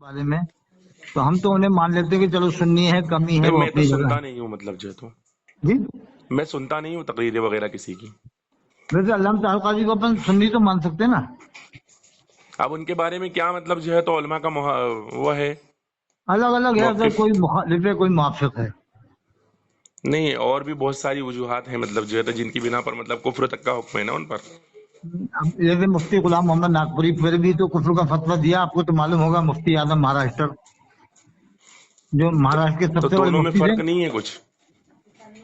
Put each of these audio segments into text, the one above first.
बारे में, तो हम तो उन्हें मान लेते हैं कि चलो सुन्नी है, कमी है, नहीं, वो मैं तो अपनी जगह सुनता है। नहीं हूँ, मतलब जो है तो जी, मैं सुनता नहीं हूँ तकरीरें वगैरह किसी की। वैसे अल्लामा तारड़ काजी को अपन सुन्नी तो मान सकते हैं ना। अब उनके बारे में क्या मतलब जो है तो उलमा का वो है अलग अलग है, अगर मौकिफ। कोई मुखालिफ है कोई मुवाफिक है। नहीं, और भी बहुत सारी वजूहात हैं मतलब जो है तो जिनकी बिना पर मतलब कुफ्र तक का हुक्म है ना उन पर। अब जैसे मुफ्ती गुलाम मोहम्मद नागपुरी फिर भी तो कुफ्र का फतवा दिया, आपको तो मालूम होगा, मुफ्ती आजम महाराष्ट्र, जो महाराष्ट्र के तो सबसे बड़े दोनों में मुफ्ती थे। फर्क नहीं है कुछ?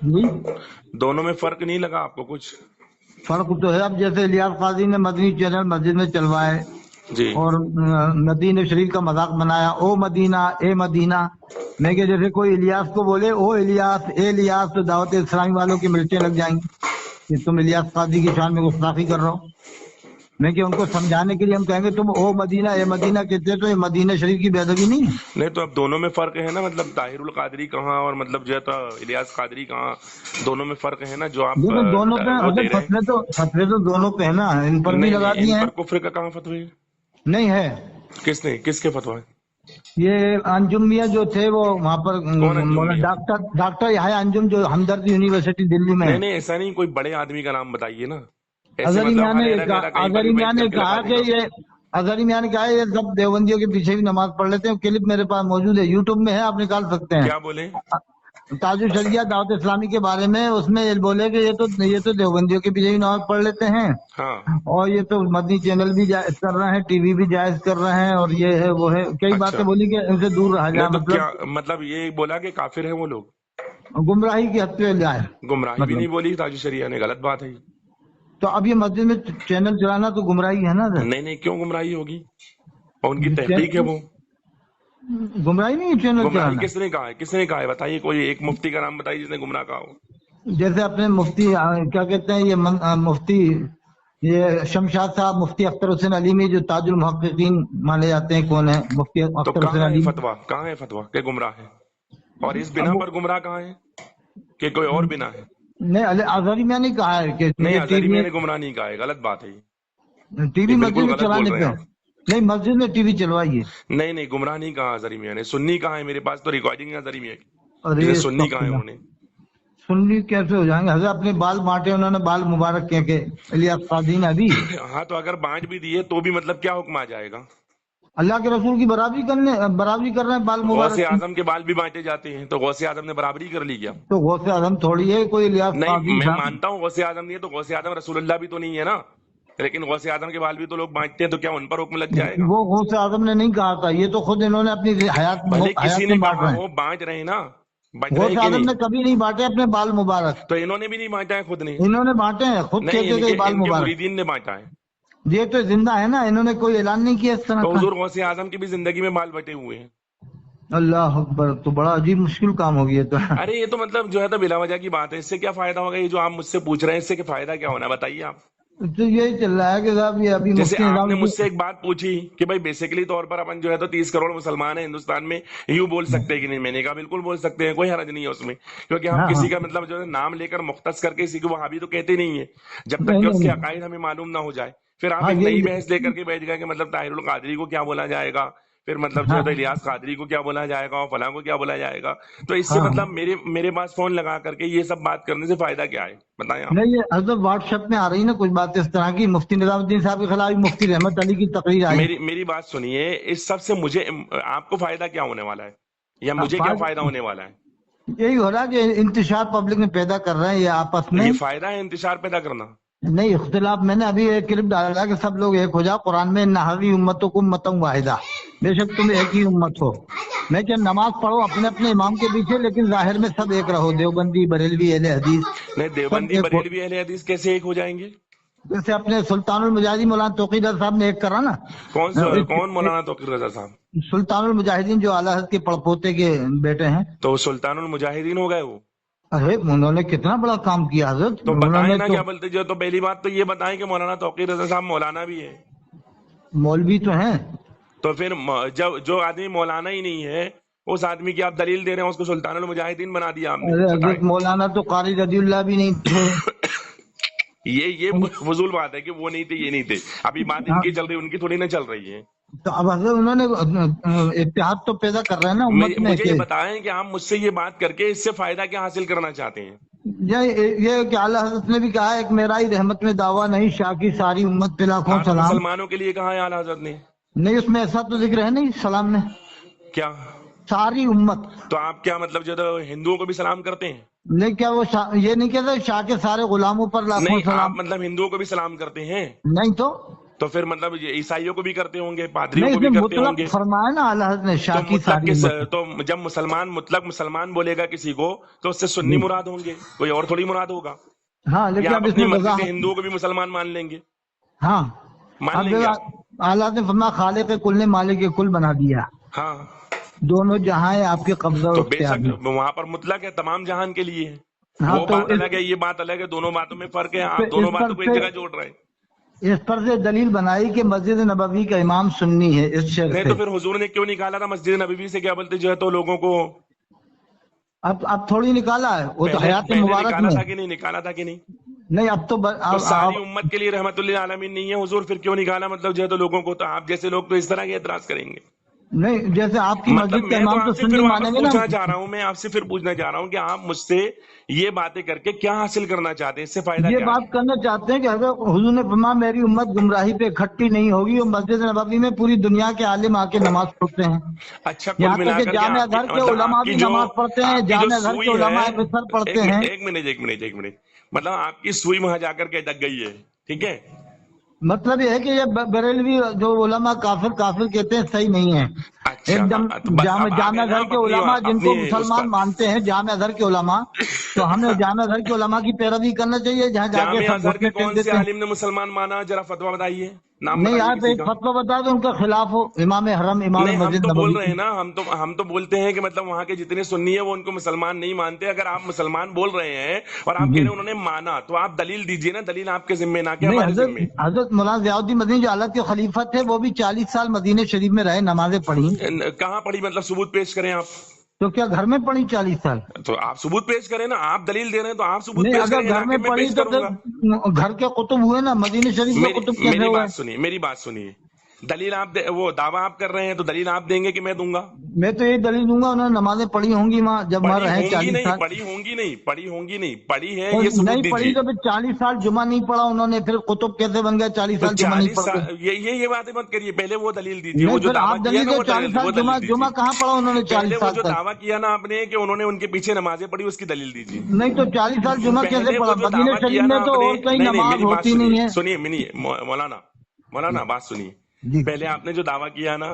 जी, दोनों में फर्क नहीं लगा आपको कुछ? फर्क तो है। अब जैसे इलियास काजी ने मदनी चैनल मस्जिद में चलवाए जी। और मदीने शरीफ का मजाक बनाया, ओ मदीना ए मदीना। मैं क्या, जैसे कोई इलियास को बोले ओ इलियास ए इलियास, तो दावत इस्लामी वालों की मिर्चें लग जाएंगी कि तुम इलियास काजी की शान में गुस्ताखी कर रहे हो। मैं क्या, उनको समझाने के लिए हम कहेंगे तुम ओ मदीना ए मदीना कहते हैं, तो ये मदीना शरीफ की बेअदबी नहीं है? नहीं तो अब दोनों में फर्क है ना, मतलब ताहिरुल कादरी कहाँ और मतलब जो है तो इलियास कादरी कहाँ, दोनों में फर्क है ना जो आप देखो दोनों पे वो दे अगर रहे हैं। फतवे तो दोनों पे है ना, इन पर भी नहीं लगा नहीं, इन दिए हैं। पर कुफ्र का कहाँ फतवा है? नहीं है। किसने, किसके फतवा है? ये अंजुम मियां जो थे वो वहां पर कौन अंजुम मौलाना मियां? डॉक्टर यहाया अंजुम, जो हमदर्द यूनिवर्सिटी दिल्ली में नहीं है। नहीं, ऐसा नहीं, कोई बड़े आदमी का नाम बताइए ना। ऐसे अजहरी मतलब मियां हर ने एरा गहरा कहीं पर भी अजहरी मियां पेश ने करके लगा कहा कि दूंगा। ये अजहरी मियां ने कहा ये सब देवबंदियों के पीछे भी नमाज पढ़ लेते हैं। क्लिप मेरे पास मौजूद है, यूट्यूब में है, आप निकाल सकते हैं। क्या बोले? ताजुल शरिया दावत इस्लामी के बारे में, उसमें ये बोले कि ये तो देवबंदियों के पीछे भी नमाज पढ़ लेते हैं, हाँ। और ये तो मदनी चैनल भी जायज कर रहे हैं, टीवी भी जायज कर रहे हैं, और ये है वो है, कई बातें अच्छा, बोली कि इनसे दूर रहा नहीं जाए, तो क्या मतलब मतलब ये बोला कि काफिर है वो लोग? गुमराही की हद पे जाए। गुमराही भी नहीं मतलब बोली ताजु शरिया ने, गलत बात है ये। तो अब ये मस्जिद में चैनल चलाना तो गुमराही है ना सर? नहीं नहीं, क्यों गुमराही होगी? और उनकी ये तहकीक है वो। गुमराही नहीं है चैनल गुमराही चलाना। किसने कहा है, किसने कहा है? बताइए कोई एक मुफ्ती का नाम बताइए जिसने गुमराह कहा हो। जैसे अपने मुफ्ती क्या कहते हैं, ये मुफ्ती ये शमशाद साहब, मुफ्ती अख्तर हुसैन अलीमी, जो ताजुल मुहक्किकीन माने जाते हैं, कौन है मुफ्ती तो अख्तर हुसैन कहाँ है अलीमी? फतवा, कहाँ है फतवा कि गुमराह है? और इस बिना अब पर गुमराह कहाँ है कि कोई और बिना है? नहीं, अजहरी में नहीं कहा है कि नहीं, ये अजहरी टीवी मैंने गुमराह नहीं कहा है, गलत बात है टीवी ये मस्जिद बिल्कुल में गलत बोल चलाने रहे पे हैं है। आप। नहीं, मस्जिद में टीवी चलवाइए। नहीं नहीं, गुमराह नहीं कहा अजहरी मियां ने। सुन्नी कहा है, मेरे पास तो रिकॉर्डिंग है अजहरी मियां की, अरे जिसे सुन्नी कहा है अस्तगफुरुल्लाह, उन्होंने। सुन्नी कैसे हो जाएंगे? हजरत अपने बाल बांटे, उन्होंने बाल मुबारक किए के इलियास काजी ने अभी। हाँ, तो अगर बांट भी दिए तो भी मतलब क्या हुक्म आ जाएगा? अल्लाह के रसूल की बराबरी कर रहे हैं बाल तो गौसे मुबारक की। आजम के बाल भी बांटे जाते हैं, तो गौसे आजम ने बराबरी कर ली क्या? तो गौसे आजम थोड़ी है कोई इलियास नहीं, काजी मैं साहब। मानता हूँ गौसे आजम नहीं है, तो गौसे आजम रसूलुल्लाह भी तो नहीं है ना। लेकिन गौसे आजम के बाल भी तो लोग बांटते हैं, तो क्या उन पर हुक्म लग जाएगा? वो गौसे आजम ने नहीं कहा था, ये तो खुद इन्होंने अपनी भले किसी हयात ने में बांट कहा रहे हैं। हो, बांट रहे हैं ना, बांट रहे हैं गौसे कि आजम नहीं? ने कभी नहीं बांटे अपने बाल मुबारक, तो इन्होंने भी नहीं बांटा है खुद ने? इन्होंने बांटे हैं, खुद नहीं, कहते थे इनके बाल इनके मुबारक। मुरीदीन ने बांटा है। ये तो जिंदा है ना, इन्होंने कोई ऐलान नहीं किया इस तरह तो का। हुजूर गौसे आजम की भी जिंदगी में बाल बटे हुए हैं। अल्लाह अकबर, तो बड़ा अजीब मुश्किल काम हो गया तो। अरे ये तो मतलब जो है तो बिला वजह की बात है, इससे क्या फायदा होगा? ये जो आप मुझसे पूछ रहे हैं, इससे क्या फायदा क्या होना है बताइए आप। तो यही चल रहा है कि साहब ये अभी जैसे मुफ्ती आपने निजाम मुझसे एक बात पूछी कि भाई बेसिकली तौर पर अपन जो है तो 30 करोड़ मुसलमान हैं हिंदुस्तान में, यूं बोल सकते हैं कि नहीं? मैंने कहा बिल्कुल बोल सकते हैं, कोई हरज नहीं है उसमें, क्योंकि हम हाँ हाँ, किसी का मतलब जो है नाम लेकर मुख्तस करके किसी को वहां भी तो कहते नहीं है, जब तक नहीं कि नहीं उसके नहीं, अकायद हमें मालूम ना हो जाए। फिर आप हाँ एक नई यही, बहस लेकर के बैठ गए कि मतलब ताहिरुल कादरी को क्या बोला जाएगा, फिर मतलब जो है तो हाँ इलियास कादरी को क्या बोला जाएगा और फलां को क्या बोला जाएगा। तो इससे हाँ। मतलब मेरे मेरे पास फोन लगा करके ये सब बात करने से फायदा क्या है, बताएं आप। नहीं, ये हजरत व्हाट्सएप में आ रही ना कुछ बातें इस तरह की, मुफ्ती निजामुद्दीन साहब के खिलाफ मुफ्ती रहमत अली की तकरीर आई। मेरी बात सुनिए, इस सब से मुझे आपको फायदा क्या होने वाला है, या मुझे क्या फायदा होने वाला है? यही हो रहा है कि इंतशार पब्लिक में पैदा कर रहे हैं ये आपस तो में। ये फायदा है इंतशार पैदा करना? नहीं, इख्तिलाफ, मैंने अभी एक क्लिप डाला कि सब लोग एक हो जाओ, कुरान में नहवी उम्मतों को उम्मतन वाहिदा, बेशक तुम एक ही उम्मत हो। मैं क्या, नमाज पढ़ो अपने अपने इमाम के पीछे, लेकिन जाहिर में सब एक रहो, देवबंदी बरेलवी अहले हदीस नहीं, सब देवबंदी एक हो। बरेलवी अहले हदीस कैसे एक हो जाएंगे? जैसे अपने सुल्तानुल मुजाहिदीन मौलाना तौकीर साहब ने एक करा ना। कौन मौलाना तौकीर रजा साहब? सुल्तानुल मुजाहिदीन जो आला हज़रत के पड़पोते के बेटे हैं। तो सुल्तानुल मुजाहिदीन हो गए वो? अरे उन्होंने कितना बड़ा काम किया हजरत, तो बताएं उन्होंने ना तो क्या बोलते जो। तो पहली बात तो ये बताएं कि मौलाना तौकीर रजा साहब मौलाना भी है। मौलवी तो हैं। तो फिर जब जो आदमी मौलाना ही नहीं है, उस आदमी की आप दलील दे रहे हैं, उसको सुल्तानुल मुजाहिदीन बना दिया आपने, अरे बताएं। हजरत मौलाना तो कारी रजीउल्लाह भी नहीं थे। ये फजूल बात है कि वो नहीं थे, ये नहीं थे। अभी बात इनकी चल रही है, उनकी थोड़ी ना चल रही है। तो अब हजरत उन्होंने इत्तेहाद तो पैदा कर रहे हैं ना उम्मत में मुझे ये कि बताएं कि आप मुझसे ये बात करके इससे फायदा क्या हासिल करना चाहते हैं? ये कि आला हजरत ने भी कहा है, एक मेरा ही रहमत में दावा नहीं, शाह की सारी उम्मत पे लाखों हाँ, तो सलाम। मुसलमानों के लिए कहा है आला हजरत ने? नहीं, उसमें ऐसा तो जिक्र है नहीं सलाम में, क्या? सारी उम्मत। तो आप क्या मतलब जो तो हिंदुओं को भी सलाम करते हैं? नहीं, क्या वो ये नहीं कहते शाह के सारे गुलामों पर लाखों नहीं, आप सलाम? मतलब हिंदुओं को भी सलाम करते हैं? नहीं तो फिर मतलब ये ईसाइयों को भी करते होंगे, पादरियों नहीं, को भी इसमें करते मुतलक होंगे। फरमाया ना आला हजरत ने, शाह तो की मुतलक सारी किस, उम्मत। तो जब मुतलक मुसलमान बोलेगा किसी को तो उससे सुन्नी जी मुराद होंगे, कोई और थोड़ी मुराद होगा। हाँ, या लेकिन आप अब अपनी इसमें मर्जी से वजाहत। हिंदुओं को भी मुसलमान मान लेंगे? हाँ, मान अब लेंगे आप? आला ने फरमाया खालिक कुल ने मालिक कुल बना दिया, हाँ, दोनों जहां है आपके कब्जा और तो इख्तियार बेशक में। वहां पर मुतलक है, तमाम जहान के लिए है। हाँ, वो तो बात अलग है, ये बात अलग है, दोनों बातों में फर्क है। आप इस दोनों पर बातों को एक से जगह जोड़ रहे हैं। इस पर से दलील बनाई कि मस्जिद नबवी का इमाम सुन्नी है, इस शेर नहीं से। तो फिर हुजूर ने क्यों निकाला था मस्जिद नबवी से? क्या बोलते जो है तो लोगों को अब थोड़ी निकाला है, वो तो पहले हयात पहले मुबारक निकाला में। था कि नहीं? निकाला था कि नहीं? नहीं, अब तो तो सारी अब उम्मत के लिए रहमतुल्लिल आलमीन नहीं है हुजूर, फिर क्यों निकाला? मतलब जो है तो लोगों को, तो आप जैसे लोग तो इस तरह के एतराज करेंगे। नहीं, जैसे आपकी मतलब मस्जिद का मैं तो इमाम तो आपसे फिर सुन्नी वापस मानेंगे ना। पूछना चाह रहा हूं, मैं आपसे फिर पूछना चाह रहा हूं कि आप मुझसे ये बातें करके क्या हासिल करना चाहते हैं? इससे फायदा ये क्या बात है? करना चाहते हैं कि हजरत हुजूर ने फरमाया मेरी उम्मत गुमराही पे इकट्ठी नहीं होगी, और मस्जिद नबवी में पूरी दुनिया के आलिम आके नमाज पढ़ते हैं। अच्छा, कुल यहाँ तक कि मिलाकर के जामिया आपकी घर के मतलब उलमा भी नमाज पढ़ते हैं, आपकी जो जामिया घर के सुई है, उलमा मिस्र पढ़ते हैं। एक मिनट, मतलब आपकी सुई वहां जाकर के अटक गई है, ठीक है? मतलब ये है कि ये बरेलवी जो उलमा काफिर काफिर कहते हैं, सही नहीं है। अच्छा, एकदम तो बस अब आ गए जामिया ना घर आप के अपनी उलमा अपनी जिनको उस मुसलमान पर। मानते हैं, जामिया घर के उलमा, तो हमें जामिया घर के उलमा की पैरवी करना चाहिए, जहाँ जाके जामिया सब अजहर के घुटने टेक कौन से देते हैं। आलिम ने मुसलमान माना? जरा फतवा बताइए, नाम नहीं, बताइए आप किसी एक का। फतवा बता दो उनके खिलाफ हो, इमाम हरम इमाम नहीं, हम मस्जिद तो बोल नबवी रहे की। हैं ना, हम तो बोलते हैं कि मतलब वहां के जितने सुन्नी है वो उनको मुसलमान नहीं मानते। अगर आप मुसलमान बोल रहे हैं और आप कह जी, रहे हैं उन्होंने माना, तो आप दलील दीजिए ना। दलील आपके जिम्मे ना कि नहीं, हमारे हजरत जिम्मे। हजरत मौलाना ज़ियाउद्दीन मदनी जो हालत के खलीफा थे, वो भी 40 साल मदीने शरीफ में रहे, नमाजें पढ़ी। कहाँ पढ़ी? मतलब सबूत पेश करें आप। तो क्या घर में पढ़ी 40 साल? तो आप सबूत पेश करें ना, आप दलील दे रहे हैं तो आप सबूत नहीं, पेश अगर करें, घर ना कि में मैं पढ़ी पेश तो करूंगा। फिर घर के कुतुब हुए ना, मदीने शरीफ के कुतुब कैसे मेरी हुए? बात सुनिए, मेरी बात सुनिए। दलील वो दावा आप कर रहे हैं, तो दलील आप देंगे कि मैं दूंगा? मैं तो ये दलील दूंगा, उन्होंने नमाजें पढ़ी होंगी वहां जब वहां पढ़ी रहे होंगी 40 नहीं, साल पढ़ी होंगी नहीं, पढ़ी होंगी नहीं, पढ़ी है, और ये सबूत नहीं पढ़ी दीजिए। तो फिर 40 साल जुमा नहीं पढ़ा उन्होंने, फिर कुतुब कैसे बन गया 40 तो साल जुमा नहीं 40 पढ़ के? साल ये बातें मत करिए, पहले वो दलील दीजिए। वो नहीं, जो फिर दावा आप किया दलील ना, दे वो 40 साल वो जुमा दलील जुमा दीजिए। कहाँ पढ़ा उन्होंने पहले 40 वो साल जो तक? दावा किया ना आपने कि उन्होंने उनके पीछे नमाजें पढ़ी, उसकी दलील दीजिए। नहीं, तो 40 साल जुमा कैसे पहले वो पढ़ा? जो मदीने दावा शरीफ किया ना में तो आपने, और कहीं नहीं, नमाज मेरी बात होती नहीं सुनिए, है। सुनिए, मौलाना, मौलाना, बात सुनिए। जी, पहले आपने जो दावा किया ना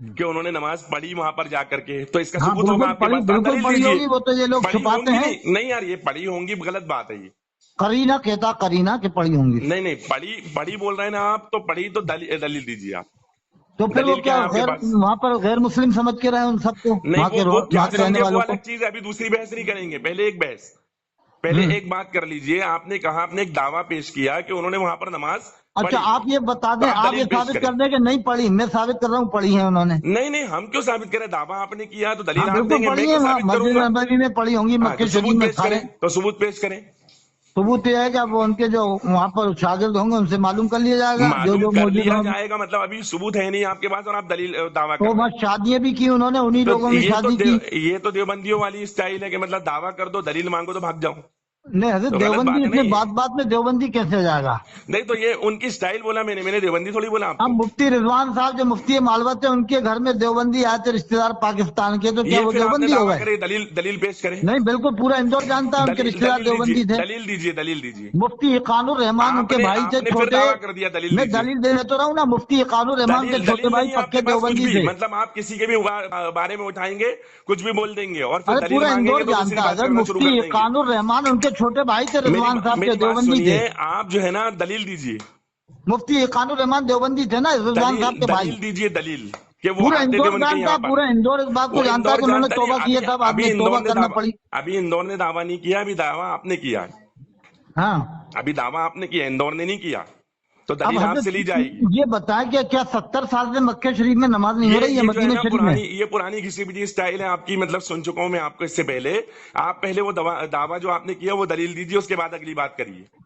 कि उन्होंने नमाज पढ़ी वहां पर जाकर के, तो इसका हाँ, सबूत होगा बिल्कुल आपके पढ़ी, पास, तो आप बिल्कुल दलील पढ़ी दीजिए। होगी, वो तो ये लोग पढ़ी छुपाते होंगी हैं। नहीं, नहीं यार, ये पढ़ी होंगी गलत बात है ये। करीना कहता, करीना के पढ़ी होंगी। नहीं नहीं, पढ़ी पढ़ी बोल रहे हैं ना आप, तो पढ़ी तो दलील दीजिए आप। तो फिर वो दलील क्या क्या है आपके गैर पास? वहां पर गैर मुस्लिम समझ के रहे उन सबको, नहीं, वो क्या वहां के रहने समझे वो वालों को? अलग चीज है, अभी दूसरी बहस नहीं करेंगे, पहले एक बहस। पहले हम्म। एक बात कर लीजिए। आपने कहा, आपने एक दावा पेश किया कि उन्होंने वहां पर नमाज अच्छा, पढ़ी, आप ये बता तो दें, आप आप ये दलील पेश साबित करें। कर दें कि नहीं पढ़ी, मैं साबित कर रहा हूँ पढ़ी है उन्होंने। नहीं नहीं, हम क्यों साबित करें? दावा आपने किया तो हाँ, दलील आप बिल्कुल देंगे, मैं पढ़ी है, क्यों वहाँ साबित मस्जिद करूंगा? नबवी में पढ़ी होंगी, हाँ, मक्के तो शरीफ सबूत में पेश सारे। करें, तो सबूत पेश करें। सबूत यह है कि अब उनके जो वहां पर शागिर्द होंगे उनसे मालूम कर लिया जाएगा, जो मालूम जो कर मौजूद लिया होंगे। जाएगा, मतलब अभी सबूत है नहीं आपके पास और आप दलील दावा कर तो रहे बस शादियां भी की उन्होंने, उन्हीं हैं। तो लोगों की शादी की। ये तो देवबंदियों वाली स्टाइल है कि मतलब दावा कर दो, दलील मांगो तो भाग जाओ। नहीं हजरत, तो गलत देवबंदी बात है ना इसमें ये। बात में देवबंदी कैसे हो जाएगा? नहीं तो ये उनकी स्टाइल बोला मैंने देवबंदी थोड़ी बोला अब आपको। मुफ्ती रिजवान साहब जो मुफ्ती मालवा थे, उनके घर में देवबंदी आए थे रिश्तेदार पाकिस्तान के, तो क्या ये वो फिर आपने देवबंदी हो दावा गए? करे, दलील दलील पेश करें। नहीं, बिल्कुल पूरा इंदौर जानता है उनके रिश्तेदार दलील दीजिए, देवबंदी थे। दलील दीजिए, दलील दीजिए। मुफ्ती कानूर रहमान उनके आपने भाई थे आपने फिर छोटे। दावा कर दिया, दलील मैं दीजिए। दलील देने तो रहा हूँ ना, मुफ्ती कानूर रहमान के छोटे दलील भाई नहीं है आपके पक्के पास कुछ देवबंदी भी, थे। मतलब आप किसी के भी बारे में उठाएंगे, कुछ भी बोल देंगे और फिर अरे दलील पूरा मांगेंगे इंदौर तो दूसरी जानता है, बात अगर करना शुरू कर मुफ्ती देंगे। कानूर रहमान उनके छोटे भाई थे, रिजवान साहब के मेरी बात देवबंदी थे। सुनिए, आप जो है ना दलील दीजिए। मुफ्ती कानूर रहमान देवबंदी थे ना, रिजवान साहब के भाई। दलील दीजिए, दलील कि वो पूरा आते थे इंदौर उनके जानता यहाँ है, पर। पूरा इंदौर इस बात को वो जानता है इंदौर कि उन्होंने जानता नहीं, तौबा किया था, बाद में तौबा करना पड़ी। अभी इंदौर ने दावा नहीं किया, अभी दावा आपने किया है। हाँ, अभी दावा आपने किया, इंदौर ने नहीं किया। तो अब दलील आपसे ली जाएगी। हजरत ये बताया कि क्या 70 साल से मक्के शरीफ में नमाज नहीं हो रही है, ये जो है मदीने ना शरीफ में? ये पुरानी घिसी पिटी स्टाइल है आपकी, मतलब सुन चुका हूं मैं आपको इससे पहले। आप पहले वो दावा जो आपने किया वो दलील दीजिए, उसके बाद अगली बात करिए।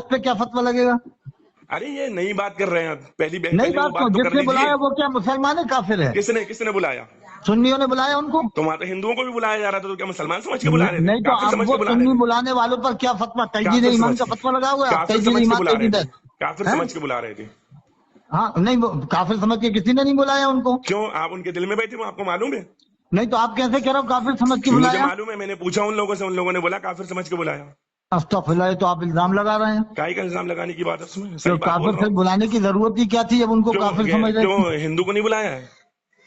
اس پہ کیا فتوا لگے گا؟ अरे ये नई बात कर रहे हैं आप, نئی पहले वो بات बात کو तो कर جس نے بلایا लीजिए। وہ کیا مسلمان ہے کافر ہے؟ किसने बुलाया؟ سنیوں نے بلایا ان کو؟ तो वहां तो हिंदुओं को भी बुलाया जा रहा था, तो क्या मुसलमान समझ के बुला रहे थे? نہیں تو काफिर اب समझ وہ के बुला سنی रहे थे? بلانے والوں پر کیا فتوا؟ تجدید काफिर ایمان समझ کا के فتوا لگا ہوا ہے؟ काफिर تجدید समझ के ایمان बुला रहे تجدید थे, ہے؟ काफिर ہیں؟ समझ के बुला रहे थे। ہاں نہیں وہ کافر سمجھ کے کسی نے نہیں بلایا ان کو؟ क्यों आप उनके दिल में बैठे हो, आपको मालूम है? نہیں تو آپ کیسے کہہ رہے ہو کافر سمجھ کے मुझे بلایا؟ मालूम है, मैंने पूछा उन लोगों से, उन लोगों ने बोला काफिर समझ के बुलाया। अस्तगफिरुल्लाह, ये तो आप इल्जाम लगा रहे हैं। काहे का इल्जाम लगाने की बात है उसमें? तो सही बात बोल काफिर रहा से हूँ। बुलाने की जरूरत ही क्या थी जब उनको काफिर समझ रहे थे? क्यों हिंदू को नहीं बुलाया है?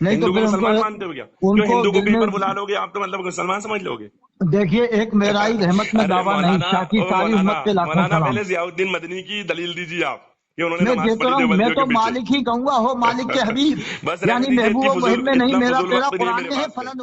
नहीं तो हिंदू को फिर मुसलमान मानते हो क्या? क्यों उनको हिंदू को दिल पीर पर में बुला लोगे आप तो मतलब मुसलमान समझ लोगे? देखिए, एक मेराई रहमत में अरे दावा नहीं, मौलाना, शाकी ओ सारी मौलाना, उम्मत के लाखों मौलाना सलाम। पहले जियाउद्दीन मदनी की दलील दीजिए आप कि उन्होंने मैं नमाज देता पढ़ी हूँ, मैं देवबंदियों तो के पीछे। मालिक ही कहूंगा, हो मालिक के हबीब, बस रहने यानी दीजिए, इतनी महबूब फजूल, वहीद में नहीं, इतना मेरा फजूल तेरा वक्त नहीं है कुरान मेरे में है, पास में। फलन